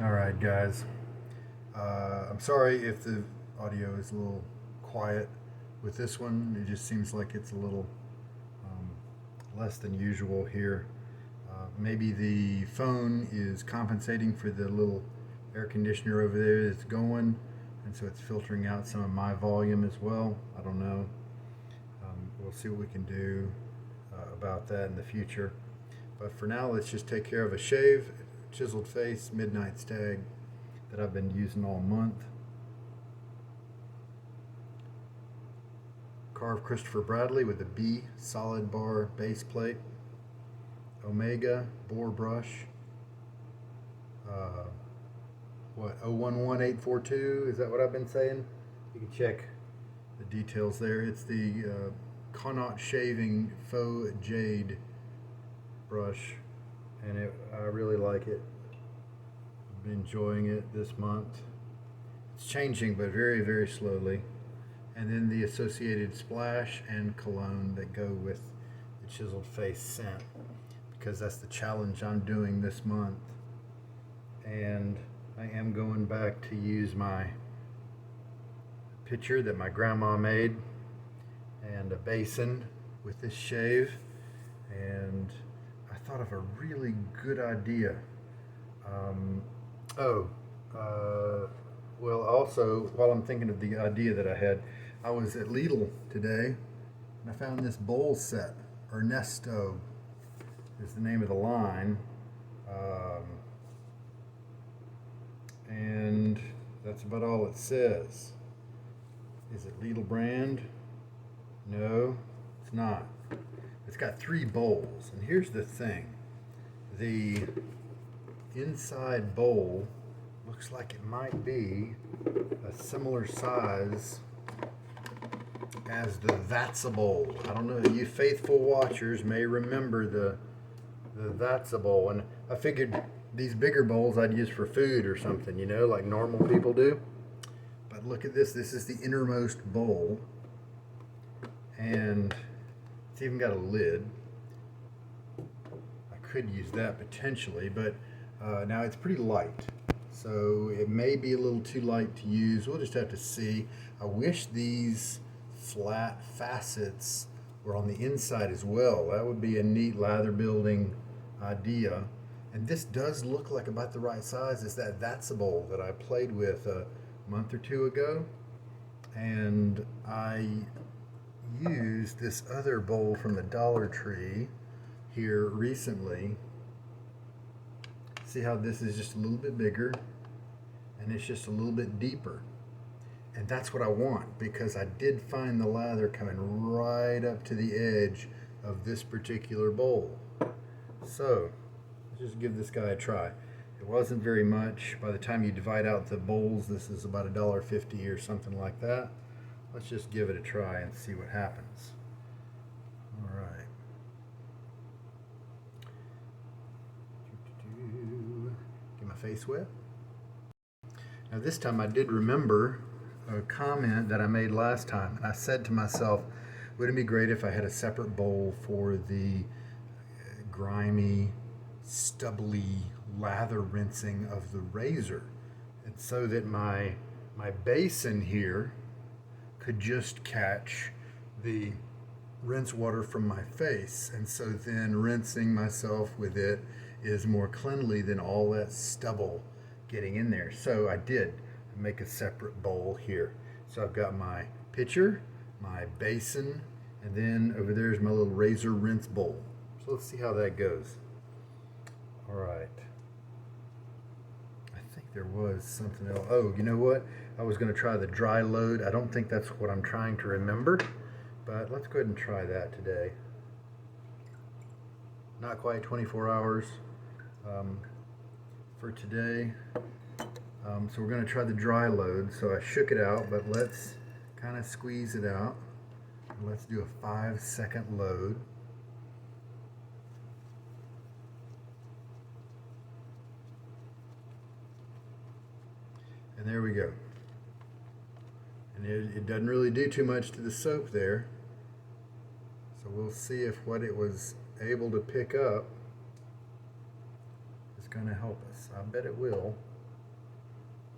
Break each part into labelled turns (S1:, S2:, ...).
S1: Alright guys, I'm sorry if the audio is a little quiet with this one. It just seems like it's a little less than usual here. Maybe the phone is compensating for the little air conditioner over there that's going, and so it's filtering out some of my volume as well. I don't know. We'll see what we can do about that in the future. But for now, let's just take care of a shave, chiseled face, midnight stag that I've been using all month. Karve Christopher Bradley with a B solid bar base plate. Omega bore brush. What, 011842? Is that what I've been saying? You can check the details there. It's the Connaught shaving Faux Jade brush, and I really like it. I've been enjoying it this month. It's changing, but very, very slowly. And then the associated splash and cologne that go with the chiseled face scent, because that's the challenge I'm doing this month. And I am going back to use my pitcher that my grandma made and a basin with this shave. And I thought of a really good idea. Well, also, while I'm thinking of the idea that I had, I was at Lidl today and I found this bowl set. Ernesto is the name of the line. And that's about all it says. Is it Lidl brand? No, it's not. It's got 3 bowls, and here's the thing. The inside bowl looks like it might be a similar size as the That's a Bowl. I don't know, you faithful watchers may remember the That's a Bowl, and I figured these bigger bowls I'd use for food or something, you know, like normal people do. But look at this. This is the innermost bowl, and it's even got a lid. I could use that potentially, but now it's pretty light, so it may be a little too light to use. We'll just have to see. I wish these flat facets were on the inside as well. That would be a neat lather building idea. And this does look like about the right size as That's a Bowl that I played with a month or 2 ago. And I used this other bowl from the Dollar Tree here recently. See how this is just a little bit bigger and it's just a little bit deeper. And that's what I want, because I did find the lather coming right up to the edge of this particular bowl. So let's just give this guy a try. It wasn't very much. By the time you divide out the bowls, this is about $1.50 or something like that. Let's just give it a try and see what happens. All right. Get my face wet. Now this time I did remember a comment that I made last time, and I said to myself, wouldn't it be great if I had a separate bowl for the grimy, stubbly lather rinsing of the razor, and so that my basin here could just catch the rinse water from my face, and so then rinsing myself with it is more cleanly than all that stubble getting in there. So I did make a separate bowl here. So I've got my pitcher, my basin, and then over there is my little razor rinse bowl. So let's see how that goes. All right. I think there was something else. Oh, you know what? I was going to try the dry load. I don't think that's what I'm trying to remember, but let's go ahead and try that today. Not quite 24 hours for today. So we're going to try the dry load. So I shook it out, but let's kind of squeeze it out. And let's do a 5-second load. And there we go. And it doesn't really do too much to the soap there. So we'll see if what it was able to pick up is going to help us. I bet it will.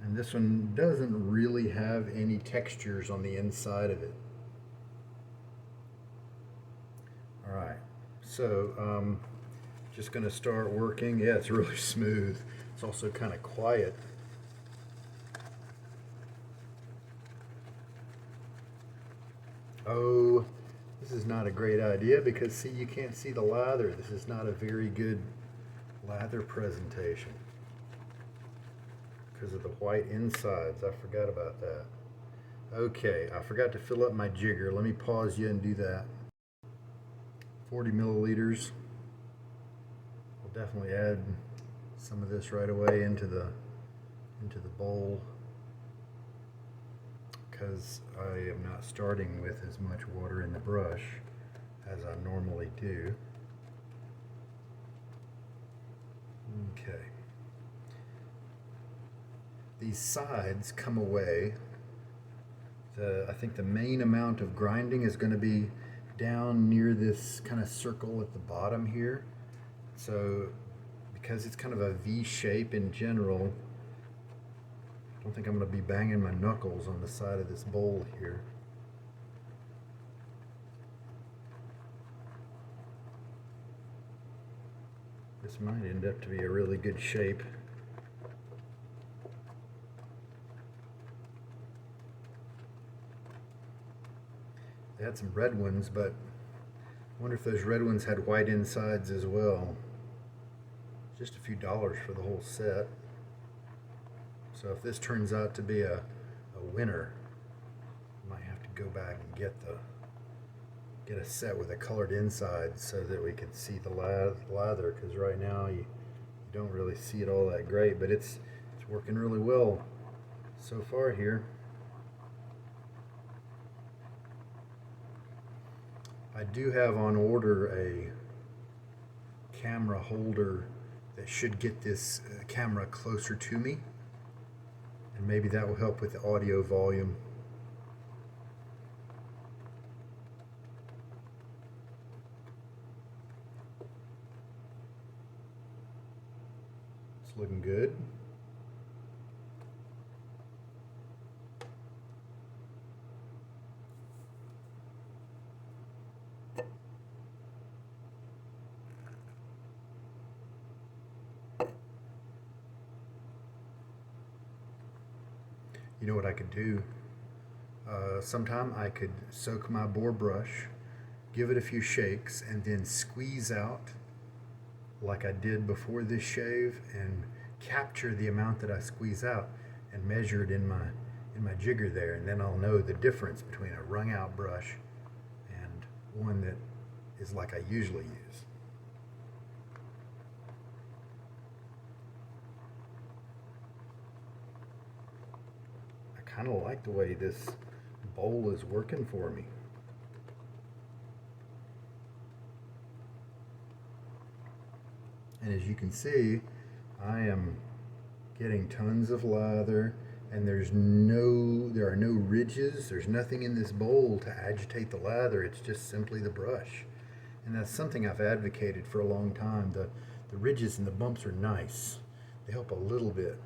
S1: And this one doesn't really have any textures on the inside of it. All right, so just gonna start working. Yeah, it's really smooth. It's also kind of quiet. Oh, this is not a great idea because see, you can't see the lather. This is not a very good lather presentation because of the white insides. I forgot about that. Okay, I forgot to fill up my jigger. Let me pause you and do that. 40 milliliters. We'll definitely add some of this right away into the bowl because I am not starting with as much water in the brush as I normally do. Okay. These sides come away. I think the main amount of grinding is going to be down near this kind of circle at the bottom here. So because it's kind of a V shape in general, I don't think I'm going to be banging my knuckles on the side of this bowl here. This might end up to be a really good shape. They had some red ones, but I wonder if those red ones had white insides as well. Just a few dollars for the whole set. So if this turns out to be a winner, I might have to go back and get a set with a colored inside so that we can see the lather, because right now you don't really see it all that great, but it's working really well so far here. I do have on order a camera holder that should get this camera closer to me, and maybe that will help with the audio volume. It's looking good. You know what I could do? Sometime I could soak my boar brush, give it a few shakes, and then squeeze out like I did before this shave, and capture the amount that I squeeze out and measure it in my jigger there, and then I'll know the difference between a wrung out brush and one that is like I usually use. I kind of like the way this bowl is working for me. And as you can see, I am getting tons of lather, and there are no ridges. There's nothing in this bowl to agitate the lather. It's just simply the brush. And that's something I've advocated for a long time. The ridges and the bumps are nice. They help a little bit,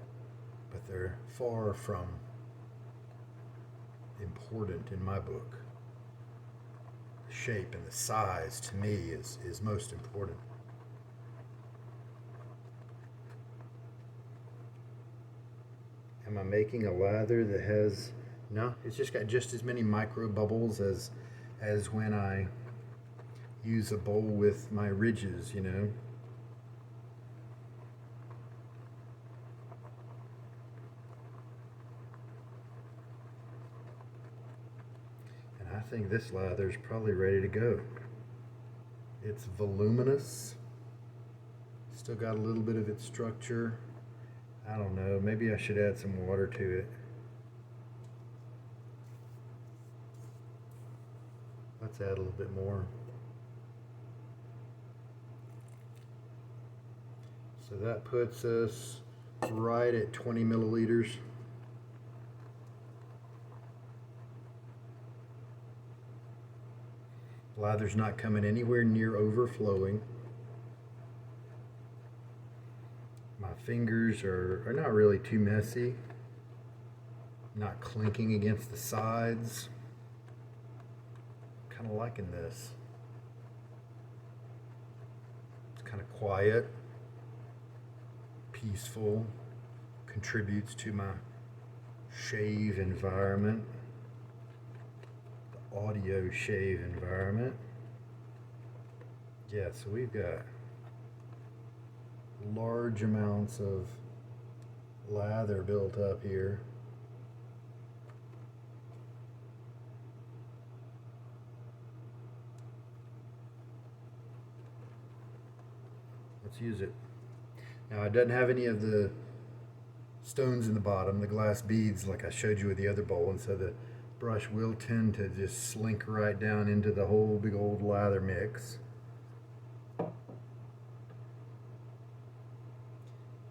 S1: but they're far from important in my book. The shape and the size to me is most important. Am I making a lather that has, no, it's just got just as many micro bubbles as when I use a bowl with my ridges, you know. And I think this lather is probably ready to go. It's voluminous, still got a little bit of its structure. I don't know, maybe I should add some water to it. Let's add a little bit more. So that puts us right at 20 milliliters. Lather's not coming anywhere near overflowing. My fingers are not really too messy. not clinking against the sides. Kind of liking this. It's kind of quiet, peaceful, contributes to my shave environment, the audio shave environment. Yeah, so we've got large amounts of lather built up here. Let's use it. Now it doesn't have any of the stones in the bottom, the glass beads like I showed you with the other bowl, and so the brush will tend to just slink right down into the whole big old lather mix.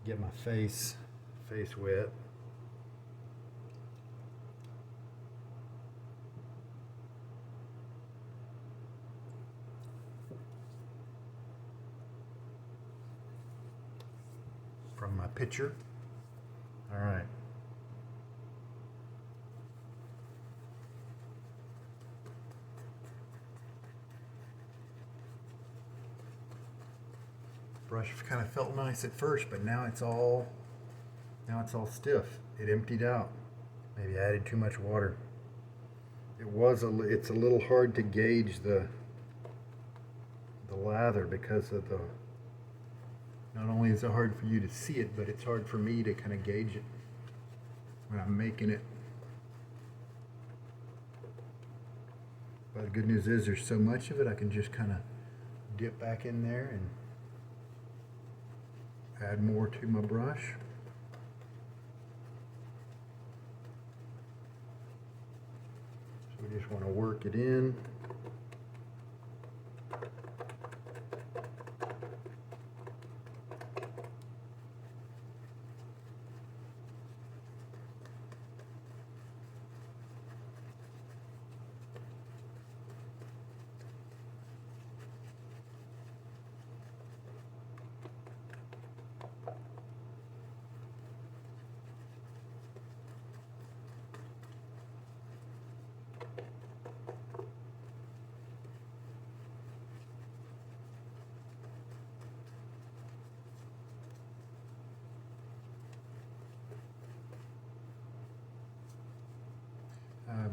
S1: Get my face wet. From my pitcher. All right. Brush kind of felt nice at first, but now it's all stiff. It emptied out. Maybe I added too much water. It's a little hard to gauge the lather because of the. Not only is it hard for you to see it, but it's hard for me to kind of gauge it when I'm making it. But the good news is there's so much of it, I can just kind of dip back in there and add more to my brush. So we just want to work it in.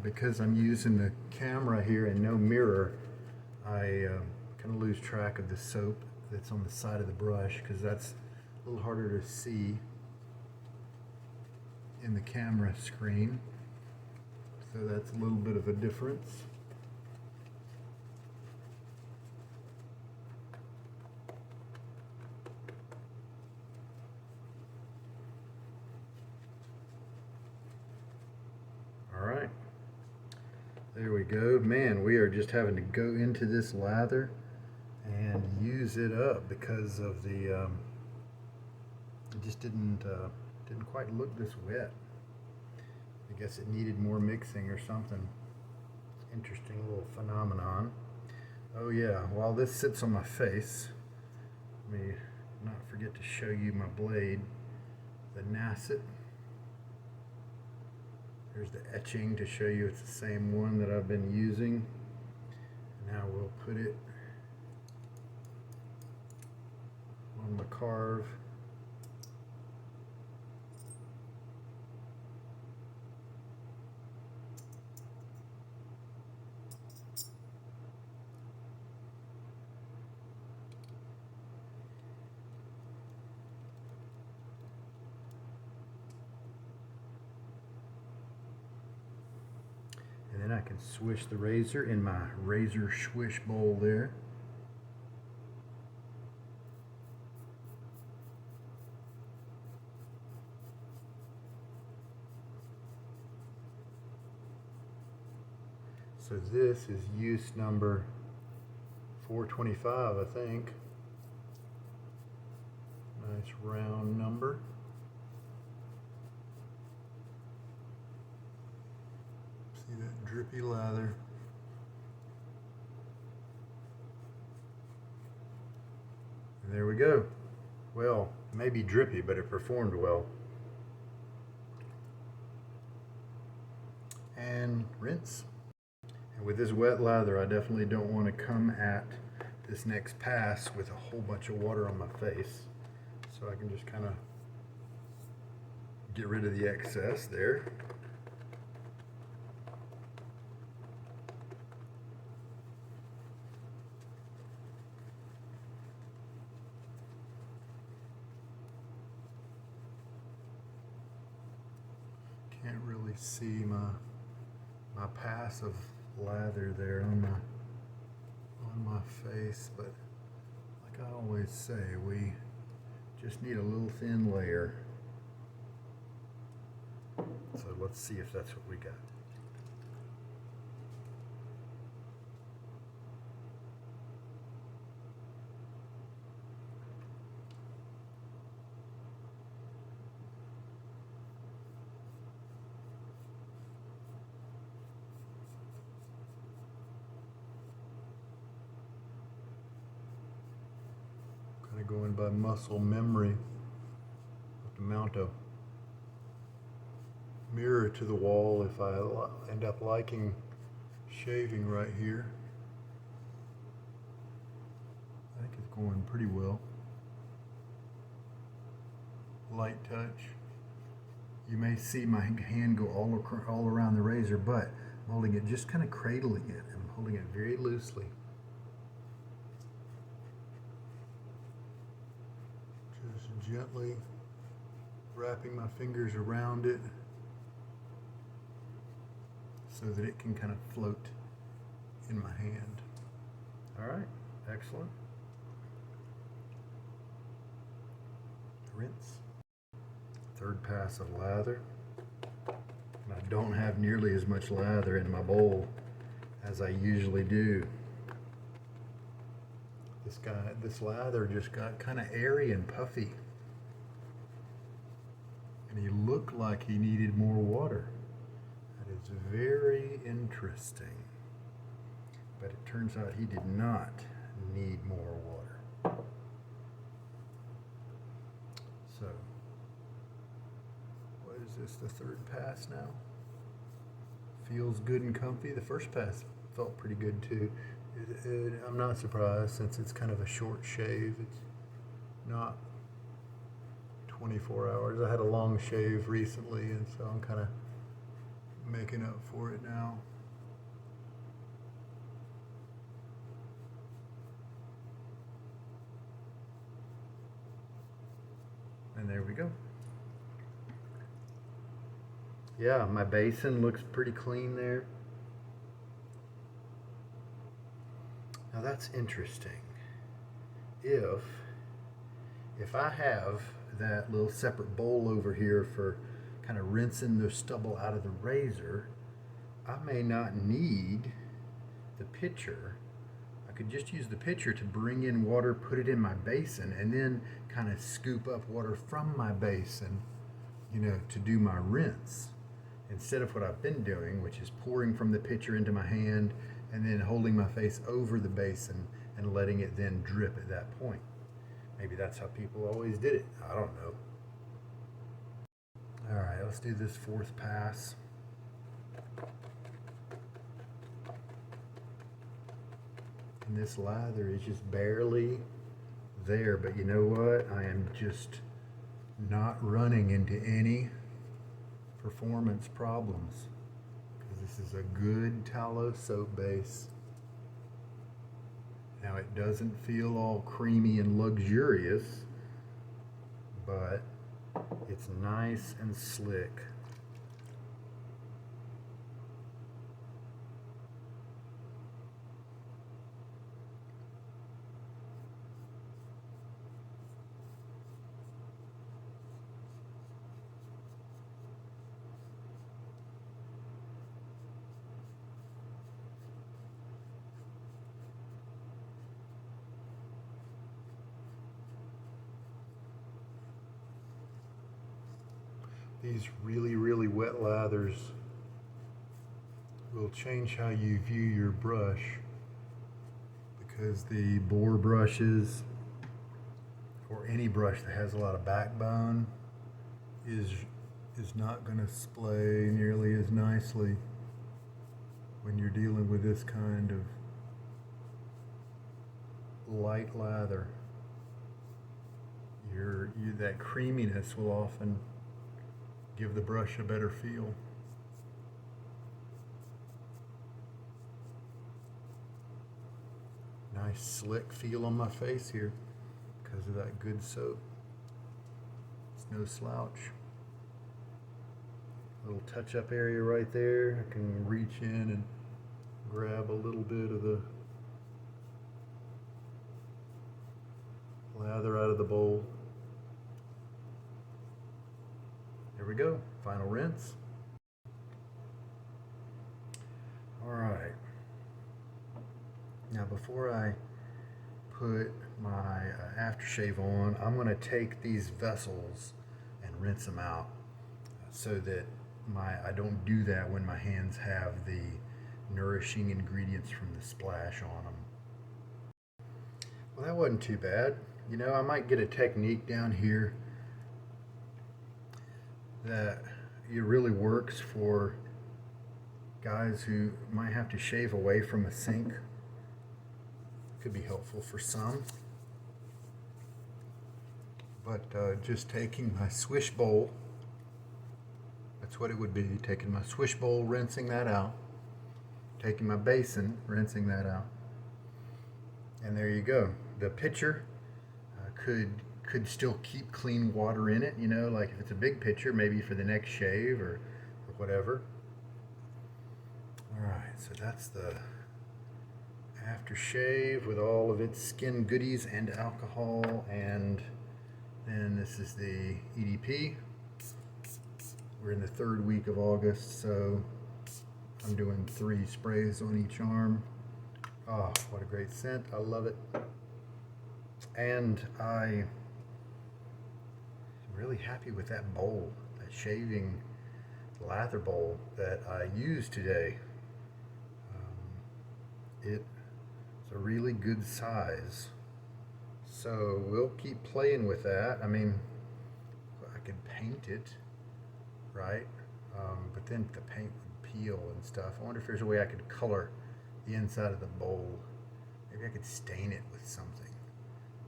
S1: Because I'm using the camera here and no mirror, I kind of lose track of the soap that's on the side of the brush because that's a little harder to see in the camera screen. So that's a little bit of a difference. All right. There we go. Man, we are just having to go into this lather and use it up because of the, it just didn't quite look this wet. I guess it needed more mixing or something. Interesting little phenomenon. Oh yeah, while this sits on my face, let me not forget to show you my blade, the Nacet. There's the etching to show you it's the same one that I've been using. Now we'll put it on the Karve. And then I can swish the razor in my razor swish bowl there. So this is use number 425, I think. Nice round number. See that drippy lather. And there we go. Well, maybe drippy, but it performed well. and rinse. And with this wet lather, I definitely don't want to come at this next pass with a whole bunch of water on my face. So I can just kind of get rid of the excess there. Can't really see my pass of lather there on my face, but like I always say, we just need a little thin layer. So let's see if that's what we got. Kind of going by muscle memory with the mount a mirror to the wall if I end up liking shaving right here. I think it's going pretty well. Light touch. You may see my hand go all around the razor, but I'm holding it, just kind of cradling it. I'm holding it very loosely. Just gently wrapping my fingers around it so that it can kind of float in my hand. All right, excellent. Rinse. Third pass of lather. And I don't have nearly as much lather in my bowl as I usually do. This lather just got kind of airy and puffy. And he looked like he needed more water. That is very interesting. But it turns out he did not need more water. So, what is this, the third pass now? Feels good and comfy. The first pass felt pretty good too. I'm not surprised since it's kind of a short shave. It's not 24 hours. I had a long shave recently, and so I'm kind of making up for it now. And there we go. Yeah, my basin looks pretty clean there. Now that's interesting. If I have that little separate bowl over here for kind of rinsing the stubble out of the razor, I may not need the pitcher. I could just use the pitcher to bring in water, put it in my basin, and then kind of scoop up water from my basin, to do my rinse. Instead of what I've been doing, which is pouring from the pitcher into my hand and then holding my face over the basin and letting it then drip at that point. Maybe that's how people always did it. I don't know. All right, let's do this fourth pass. And this lather is just barely there, but you know what? I am just not running into any performance problems because this is a good tallow soap base. Now it doesn't feel all creamy and luxurious, but it's nice and slick. These really, really wet lathers will change how you view your brush, because the boar brushes or any brush that has a lot of backbone is not going to splay nearly as nicely when you're dealing with this kind of light lather. That creaminess will often give the brush a better feel. Nice slick feel on my face here because of that good soap. It's no slouch. Little touch-up area right there. I can reach in and grab a little bit of the lather out of the bowl. There we go, final rinse. All right. Now before I put my aftershave on, I'm going to take these vessels and rinse them out so that I don't do that when my hands have the nourishing ingredients from the splash on them. Well, that wasn't too bad. You know, I might get a technique down here that it really works for guys who might have to shave away from a sink. Could be helpful for some. But just taking my swish bowl, that's what it would be, taking my swish bowl, rinsing that out, taking my basin, rinsing that out, and there you go. The pitcher could still keep clean water in it, you know, like if it's a big pitcher, maybe for the next shave or whatever. All right, so that's the aftershave with all of its skin goodies and alcohol, and then this is the EDP. We're in the 3rd week of August, so I'm doing 3 sprays on each arm. Oh, what a great scent. I love it. And I'm really happy with that bowl, that shaving lather bowl that I used today. It's a really good size. So we'll keep playing with that. I mean, I could paint it, right? But then the paint would peel and stuff. I wonder if there's a way I could color the inside of the bowl. Maybe I could stain it with something.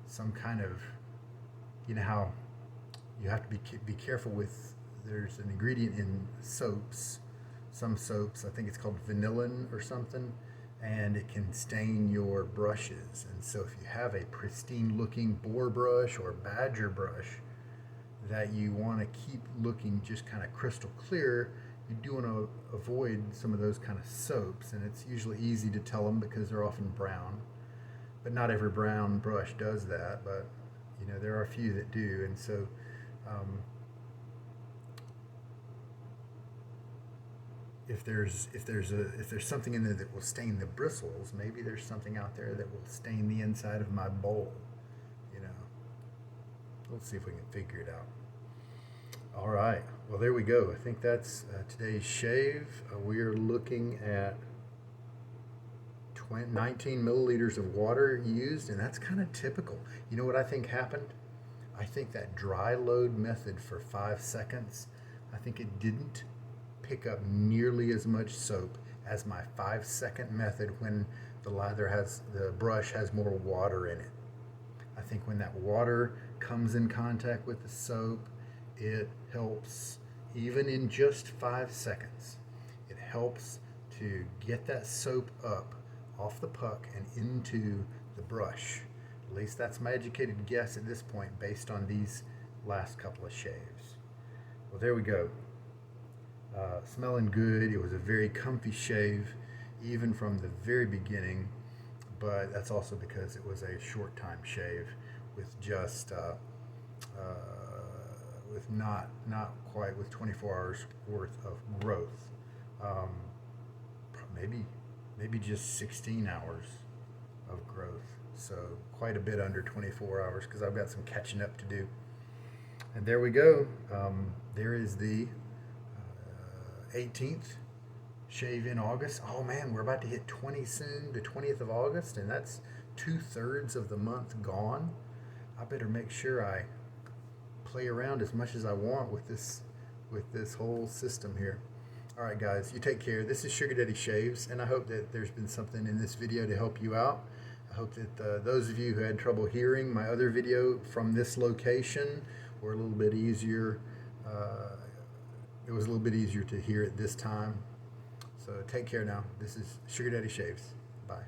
S1: Some kind of, you know how you have to be careful with, there's an ingredient in soaps, some soaps, I think it's called vanillin or something, and it can stain your brushes. And so if you have a pristine looking boar brush or badger brush that you want to keep looking just kind of crystal clear, you do want to avoid some of those kind of soaps, and it's usually easy to tell them because they're often brown. But not every brown brush does that, but you know, there are a few that do. And so if there's something in there that will stain the bristles, maybe there's something out there that will stain the inside of my bowl, you know. Let's see if we can figure it out. All right, well, there we go. I think that's today's shave. We are looking at 19 milliliters of water used, and that's kind of typical. You know what I think happened? I think that dry load method for 5 seconds, I think it didn't pick up nearly as much soap as my 5-second method when the brush has more water in it. I think when that water comes in contact with the soap, it helps, even in just 5 seconds, it helps to get that soap up off the puck and into the brush. At least that's my educated guess at this point based on these last couple of shaves. Well, there we go. Smelling good. It was a very comfy shave, even from the very beginning, but that's also because it was a short time shave with just with not quite with 24 hours worth of growth. Maybe just 16 hours of growth. So quite a bit under 24 hours because I've got some catching up to do. And there we go. There is the 18th shave in August. Oh man, we're about to hit 20 soon, the 20th of August, and that's 2/3 of the month gone. I better make sure I play around as much as I want with this whole system here. All right, guys, you take care. This is Sugar Daddy Shaves, and I hope that there's been something in this video to help you out. I hope that those of you who had trouble hearing my other video from this location were a little bit easier. It was a little bit easier to hear it this time. So take care now. This is Sugar Daddy Shaves. Bye.